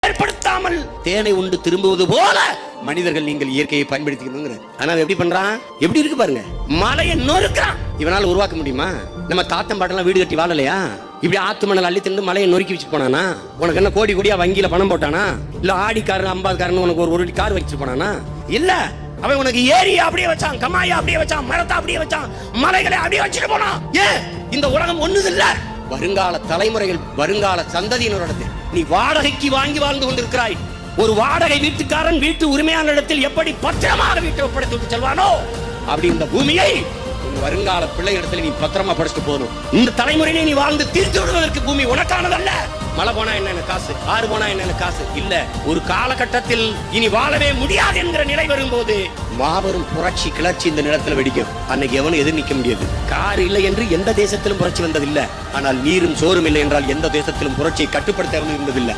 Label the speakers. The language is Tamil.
Speaker 1: ஏற்படுத்தாமல் தேனை உண்டு திரும்புவது போல மனிதர்கள் நீங்கள் இயற்கையை பயன்படுத்திக்கணும். ஆனா எப்படி பண்றான்? எப்படி இருக்கு பாருங்க, மலையை நொறுக்கிறான். இவனால உருவாக்க முடியுமா? நம்ம தாத்தன் பாட்டெல்லாம் வீடு கட்டி வாழலையா? இப்படி ஆத்து மணல் அள்ளி தின்னு மலையை நொறுக்கி வச்சுட்டு போனானா? உனக்கு என்ன கோடி கோடியா வங்கியில பணம் போட்டானா? இல்ல ஆடிக்காரன் 50 உனக்கு ஒரு கார் வச்சுட்டு போனானா? இல்ல, அவன் உனக்கு ஏரியா அப்படியே வச்சான், கமாயா அப்படியே வச்சான், மரத்தை அப்படியே வச்சான், மலைகளை அப்படியே வச்சுட்டு போனான். ஏன்? இந்த உலகம் ஒண்ணுது இல்ல. வருங்கால தலைமுறைகள், வருங்கால சந்ததியினரிடத்தில் நீ வாடகைக்கு வாங்கி வாழ்ந்து கொண்டிருக்கிறாய். ஒரு வாடகை வீட்டுக்காரன் வீட்டு உரிமையான இடத்தில் எப்படி பத்திரமாக வீட்டை ஒப்படைத்து செல்வானோ அப்படி இந்த பூமியை வருங்கால பிள்ளை இடத்துல நீ பத்திரமா படைச்சிட்டு போகணும். இந்த தலைமுறையை நீ வாழ்ந்து தீர்த்து விடுவதற்கு பூமி உனக்கானதல்ல. மழை போனா என்ன காசு, ஆறு போனா என்ன காசு இல்ல. ஒரு காலகட்டத்தில் இனி வாழவே முடியாது என்கிற நிலை வரும்போது மாபெரும் புரட்சி கிளர்ச்சி இந்த நிலத்தில் வெடிக்கும். அன்னைக்கு எவனும் எதிர் நிற்க முடியாது. கார் இல்லை என்று எந்த தேசத்திலும் புரட்சி வந்ததில்லை. ஆனால் நீரும் சோறும் இல்லை என்றால் எந்த தேசத்திலும் புரட்சியை கட்டுப்படுத்த இருந்ததில்லை.